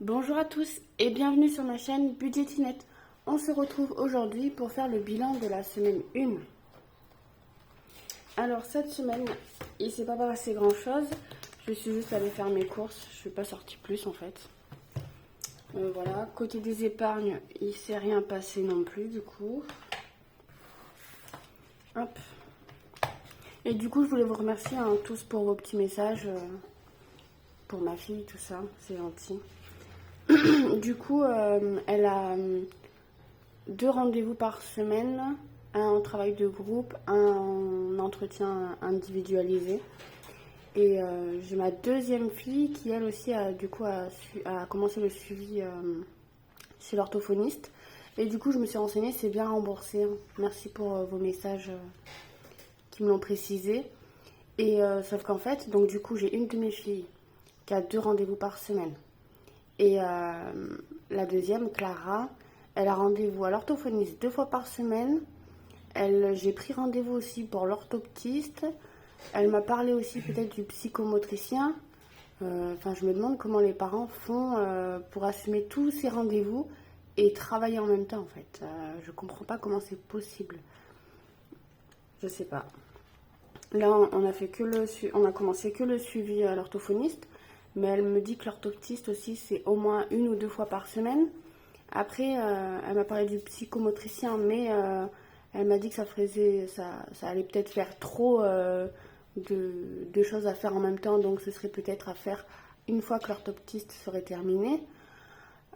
Bonjour à tous et bienvenue sur ma chaîne Budgetinette. On se retrouve aujourd'hui pour faire le bilan de la semaine 1. Alors cette semaine, il ne s'est pas passé grand chose. Je suis juste allée faire mes courses. Je ne suis pas sortie plus en fait. Voilà, côté des épargnes, il ne s'est rien passé non plus du coup. Hop. Et du coup, je voulais vous remercier tous pour vos petits messages. Pour ma fille, tout ça, c'est gentil. Du coup, elle a 2 rendez-vous par semaine, un en travail de groupe, un en entretien individualisé. Et j'ai ma deuxième fille qui elle aussi a commencé le suivi chez l'orthophoniste. Et du coup je me suis renseignée, c'est bien remboursé. Merci pour vos messages qui me l'ont précisé. Et sauf qu'en fait, donc du coup j'ai une de mes filles qui a 2 rendez-vous par semaine. Et la deuxième, Clara, elle a rendez-vous à l'orthophoniste 2 fois par semaine. J'ai pris rendez-vous aussi pour l'orthoptiste. Elle m'a parlé aussi peut-être du psychomotricien. Enfin, je me demande comment les parents font pour assumer tous ces rendez-vous et travailler en même temps en fait. Je comprends pas comment c'est possible. Je sais pas. Là, on a commencé que le suivi à l'orthophoniste. Mais elle me dit que l'orthoptiste aussi, c'est au moins 1 ou 2 fois par semaine. Après, elle m'a parlé du psychomotricien, mais elle m'a dit que ça allait peut-être faire trop de choses à faire en même temps. Donc, ce serait peut-être à faire une fois que l'orthoptiste serait terminé.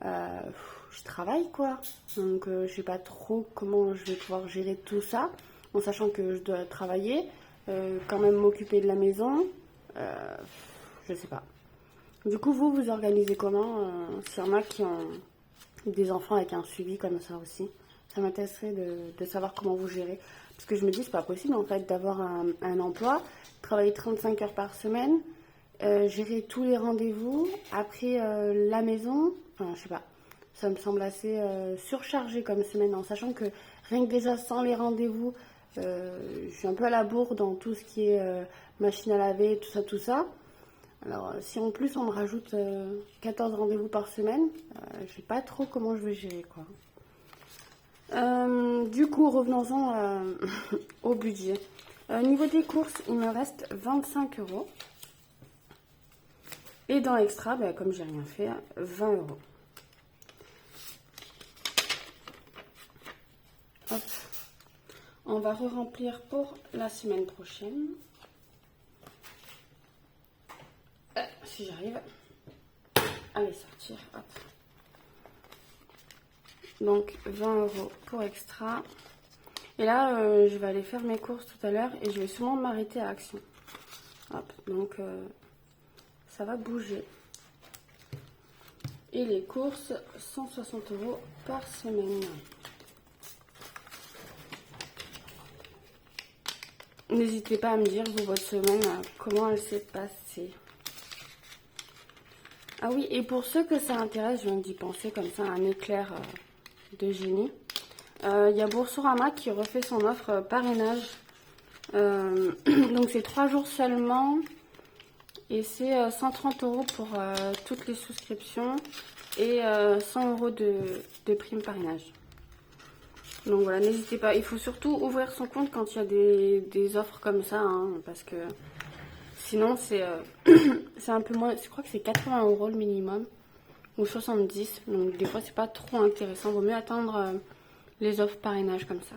Je travaille, quoi. Donc, je sais pas trop comment je vais pouvoir gérer tout ça, en sachant que je dois travailler, quand même m'occuper de la maison. Je sais pas. Du coup, vous organisez comment s'il y en a qui ont des enfants avec un suivi comme ça aussi? Ça m'intéresserait de savoir comment vous gérez. Parce que je me dis, c'est pas possible en fait d'avoir un emploi, travailler 35 heures par semaine, gérer tous les rendez-vous, après la maison, enfin, je sais pas. Ça me semble assez surchargé comme semaine, en sachant que rien que déjà sans les rendez-vous, je suis un peu à la bourre dans tout ce qui est machine à laver, tout ça, tout ça. Alors, si en plus on me rajoute 14 rendez-vous par semaine, je sais pas trop comment je vais gérer quoi. Du coup, revenons-en au budget. Niveau des courses, il me reste 25 euros. Et dans l'extra, comme j'ai rien fait, 20 euros. Hop. On va re-remplir pour la semaine prochaine. Si j'arrive à les sortir. Hop. Donc 20 euros pour extra. Et là, je vais aller faire mes courses tout à l'heure et je vais sûrement m'arrêter à Action. Hop, donc ça va bouger. Et les courses, 160 euros par semaine. N'hésitez pas à me dire, vous, votre semaine, comment elle s'est passée. Ah oui, et pour ceux que ça intéresse, je viens d'y penser comme ça, un éclair de génie. Il y a Boursorama qui refait son offre parrainage. Donc c'est 3 jours seulement. Et c'est 130 euros pour toutes les souscriptions. Et 100 euros de prime parrainage. Donc voilà, n'hésitez pas. Il faut surtout ouvrir son compte quand il y a des offres comme ça. Hein, parce que sinon c'est un peu moins. Je crois que c'est 80 euros le minimum. Ou 70. Donc des fois c'est pas trop intéressant. Vaut mieux attendre les offres parrainage comme ça.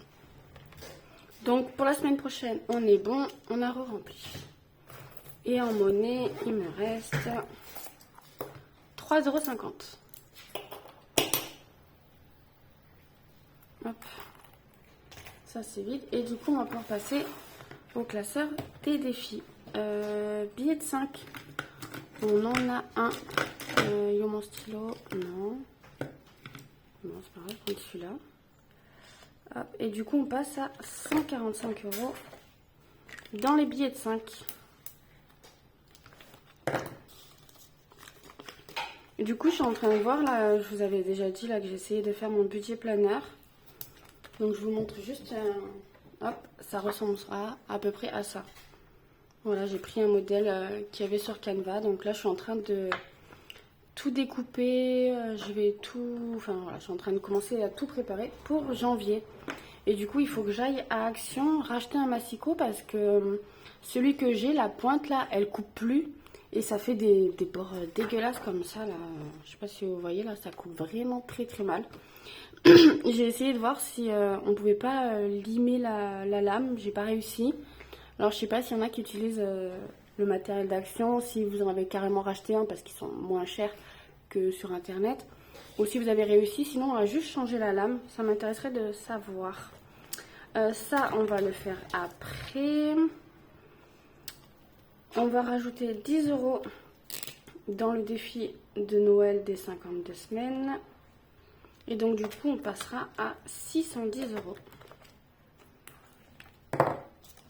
Donc pour la semaine prochaine, on est bon, on a re-rempli. Et en monnaie, il me reste 3,50 €. Hop, ça c'est vide. Et du coup, on va pouvoir passer au classeur des défis. Billet de 5, on en a un. Yo mon stylo, non. Non, c'est pas grave, prendre celui-là. Hop, et du coup, on passe à 145 euros dans les billets de 5. Et du coup, je suis en train de voir, là, je vous avais déjà dit là que j'essayais de faire mon budget planner. Donc, je vous montre juste, hop, ça ressemblera à peu près à ça. Voilà, j'ai pris un modèle qu'il y avait sur Canva. Donc là, je suis en train tout découper, je vais tout... Enfin voilà, je suis en train de commencer à tout préparer pour janvier. Et du coup, il faut que j'aille à Action racheter un massicot parce que celui que j'ai, la pointe là, elle coupe plus. Et ça fait des bords dégueulasses comme ça là. Je sais pas si vous voyez là, ça coupe vraiment très très mal. J'ai essayé de voir si on pouvait pas limer la lame, j'ai pas réussi. Alors je sais pas s'il y en a qui utilisent le matériel d'Action, si vous en avez carrément racheté un parce qu'ils sont moins chers que sur internet. Ou si vous avez réussi, sinon on va juste changer la lame, ça m'intéresserait de savoir. Ça on va le faire après. On va rajouter 10 € dans le défi de Noël des 52 semaines. Et donc du coup on passera à 610 €.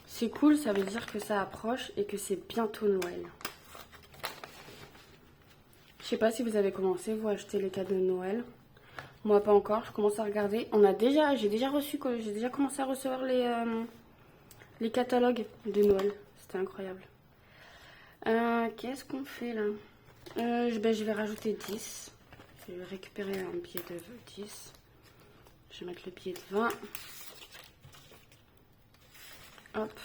C'est cool, ça veut dire que ça approche et que c'est bientôt Noël. Je sais pas si vous avez commencé, vous, à acheter les cadeaux de Noël. Moi pas encore, je commence à regarder. J'ai déjà commencé à recevoir les catalogues de Noël. C'était incroyable. Qu'est-ce qu'on fait là? Je vais rajouter 10. Je vais récupérer un billet de 10. Je vais mettre le billet de 20. Hop.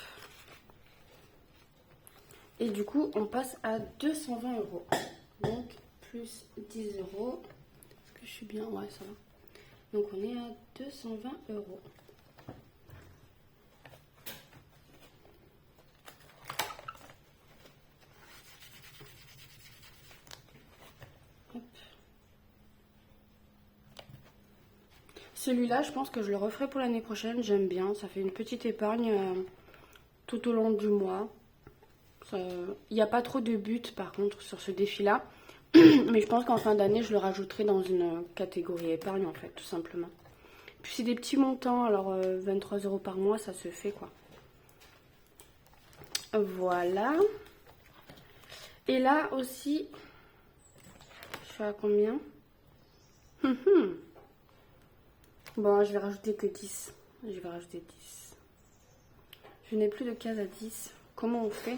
Et du coup, on passe à 220 €. Donc, plus 10 €. Est-ce que je suis bien? Ouais, ça va. Donc, on est à 220 €. Hop. Celui-là, je pense que je le referai pour l'année prochaine. J'aime bien. Ça fait une petite épargne tout au long du mois. Il n'y a pas trop de buts par contre sur ce défi-là. Mais je pense qu'en fin d'année, je le rajouterai dans une catégorie épargne en fait, tout simplement. Puis c'est des petits montants, alors 23 € par mois, ça se fait quoi. Voilà. Et là aussi, je suis à combien? Bon, je vais rajouter que 10. Je vais rajouter 10. Je n'ai plus de case à 10. Comment on fait?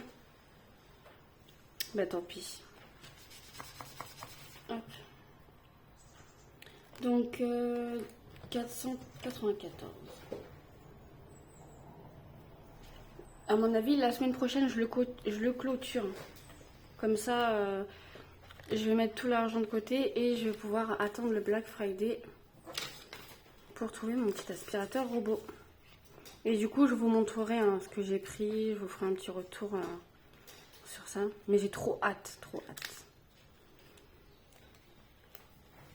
Bah tant pis. Hop. Donc 494. À mon avis, la semaine prochaine, je le clôture. Comme ça, je vais mettre tout l'argent de côté et je vais pouvoir attendre le Black Friday pour trouver mon petit aspirateur robot. Et du coup, je vous montrerai ce que j'ai pris. Je vous ferai un petit retour sur ça. Mais j'ai trop hâte, trop hâte.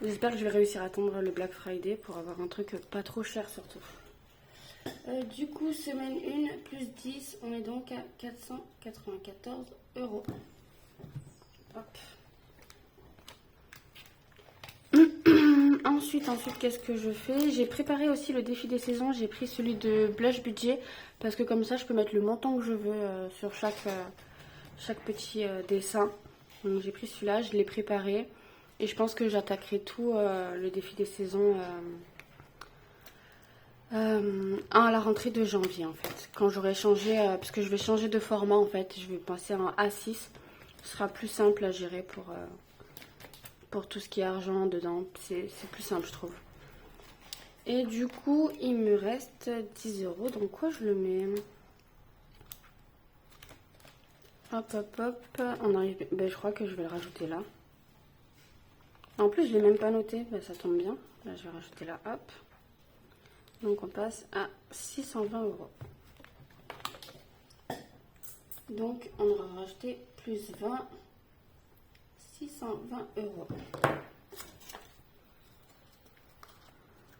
J'espère que je vais réussir à attendre le Black Friday pour avoir un truc pas trop cher surtout. Du coup, semaine 1 plus 10, on est donc à 494 €. Hop. Ensuite, qu'est-ce que je fais? J'ai préparé aussi le défi des saisons. J'ai pris celui de Blush Budget parce que comme ça, je peux mettre le montant que je veux sur chaque petit dessin. Donc j'ai pris celui-là, je l'ai préparé. Et je pense que j'attaquerai tout le défi des saisons à la rentrée de janvier en fait. Quand j'aurai changé, parce que je vais changer de format en fait. Je vais passer en A6. Ce sera plus simple à gérer pour tout ce qui est argent dedans. C'est plus simple je trouve. Et du coup, il me reste 10 €. Donc quoi je le mets? Hop, hop, hop. On arrive. Ben, je crois que je vais le rajouter là. En plus, je ne l'ai même pas noté. Ben, ça tombe bien. Là, je vais rajouter là. Hop. Donc, on passe à 620 €. Donc, on aura rajouté plus 20. 620 €.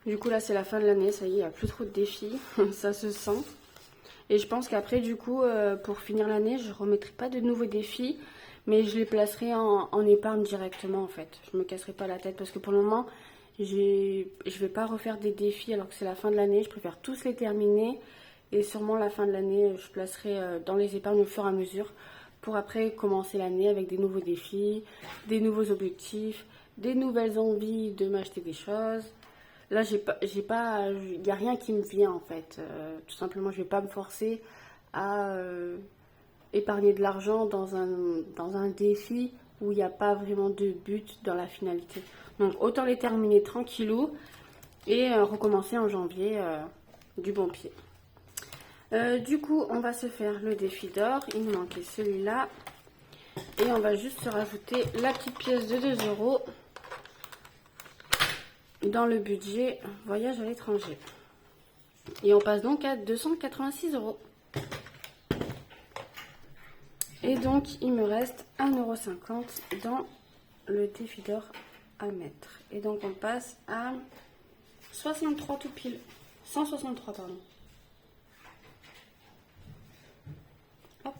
Du coup, là, c'est la fin de l'année. Ça y est, il n'y a plus trop de défis. Ça se sent. Et je pense qu'après, du coup, pour finir l'année, je ne remettrai pas de nouveaux défis. Mais je les placerai en épargne directement, en fait. Je ne me casserai pas la tête. Parce que pour le moment, je ne vais pas refaire des défis alors que c'est la fin de l'année. Je préfère tous les terminer. Et sûrement, la fin de l'année, je placerai dans les épargnes au fur et à mesure. Pour après commencer l'année avec des nouveaux défis, des nouveaux objectifs, des nouvelles envies de m'acheter des choses. Là, il n'y a rien qui me vient en fait. Tout simplement, je ne vais pas me forcer à épargner de l'argent dans un défi où il n'y a pas vraiment de but dans la finalité. Donc autant les terminer tranquillou et recommencer en janvier du bon pied. Du coup, on va se faire le défi d'or. Il nous manquait celui-là. Et on va juste se rajouter la petite pièce de 2 € dans le budget voyage à l'étranger. Et on passe donc à 286 €. Et donc, il me reste 1,50 € dans le défi d'or à mettre. Et donc, on passe à 63 tout pile. 163, pardon. Hop.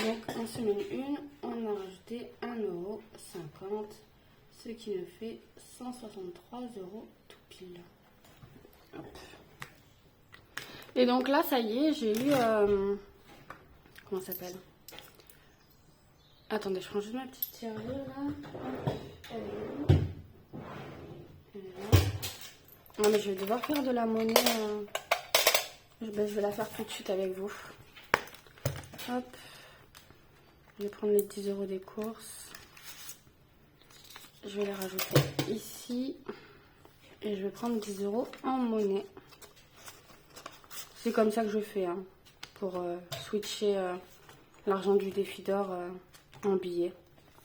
Donc, en semaine 1, on a rajouté 1,50 €, ce qui nous fait 163 € tout pile. Hop. Et donc là, ça y est, j'ai eu... comment ça s'appelle? Attendez, je prends juste ma petite tirelire là. Non mais je vais devoir faire de la monnaie. Je vais la faire tout de suite avec vous. Hop. Je vais prendre les 10 € des courses. Je vais les rajouter ici. Et je vais prendre 10 € en monnaie. C'est comme ça que je fais hein, pour switcher l'argent du défi d'or en billets.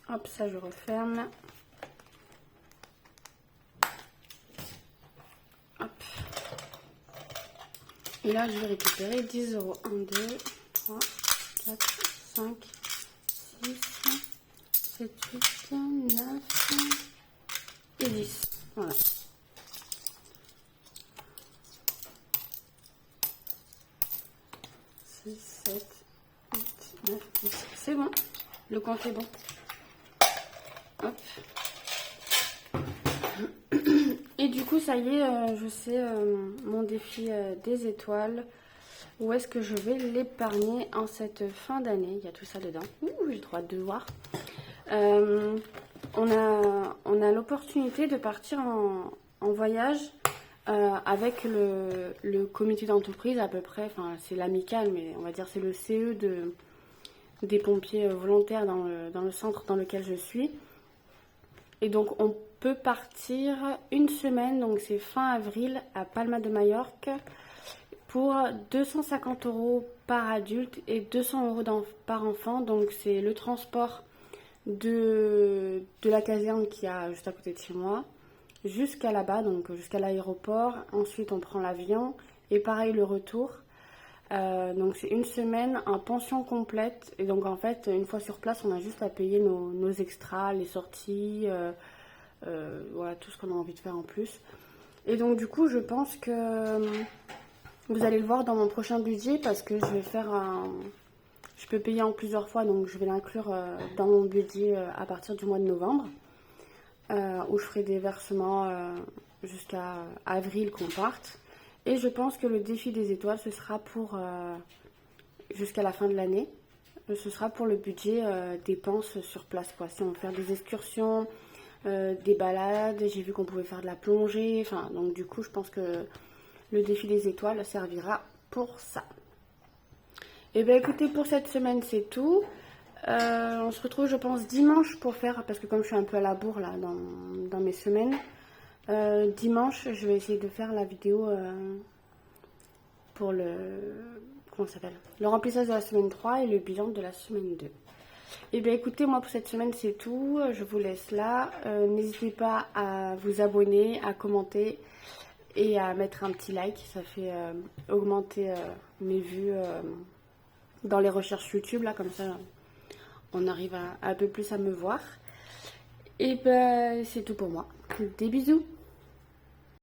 Hop, ça je referme. Hop. Et là je vais récupérer 10 €. 1, 2, 3, 4, 5, 6, 7, 8, 9 et 10. Voilà. 6, 7, 8, 9, 10. C'est bon. Le compte est bon. Hop. Et du coup, ça y est, je sais mon défi des étoiles. Où est-ce que je vais l'épargner en cette fin d'année? Il y a tout ça dedans. Ouh, j'ai trop hâte de voir. On a l'opportunité de partir en voyage avec le comité d'entreprise à peu près. Enfin, c'est l'amicale, mais on va dire c'est le CE des pompiers volontaires dans le centre dans lequel je suis. Et donc, on peut partir une semaine, donc c'est fin avril, à Palma de Majorque, pour 250 € par adulte et 200 € par enfant. Donc, c'est le transport de la caserne qui a juste à côté de chez moi jusqu'à là-bas, donc jusqu'à l'aéroport. Ensuite, on prend l'avion et pareil, le retour. Donc, c'est une semaine en pension complète. Et donc, en fait, une fois sur place, on a juste à payer nos extras, les sorties, voilà, tout ce qu'on a envie de faire en plus. Et donc, du coup, je pense que vous allez le voir dans mon prochain budget parce que je vais faire je peux payer en plusieurs fois, donc je vais l'inclure dans mon budget à partir du mois de novembre, où je ferai des versements jusqu'à avril qu'on parte. Et je pense que le défi des étoiles, ce sera pour jusqu'à la fin de l'année. Ce sera pour le budget dépenses sur place, quoi. Si on veut faire des excursions, des balades, j'ai vu qu'on pouvait faire de la plongée. Enfin, donc du coup, je pense que le défi des étoiles servira pour ça. Et bien écoutez, pour cette semaine, c'est tout. On se retrouve, je pense, dimanche pour faire, parce que comme je suis un peu à la bourre là dans mes semaines, dimanche, je vais essayer de faire la vidéo pour comment ça s'appelle, le remplissage de la semaine 3 et le bilan de la semaine 2. Et bien écoutez, moi pour cette semaine, c'est tout. Je vous laisse là. N'hésitez pas à vous abonner, à commenter et à mettre un petit like. Ça fait augmenter mes vues dans les recherches YouTube, là, comme ça on arrive un peu plus à me voir. Et ben c'est tout pour moi. Des bisous.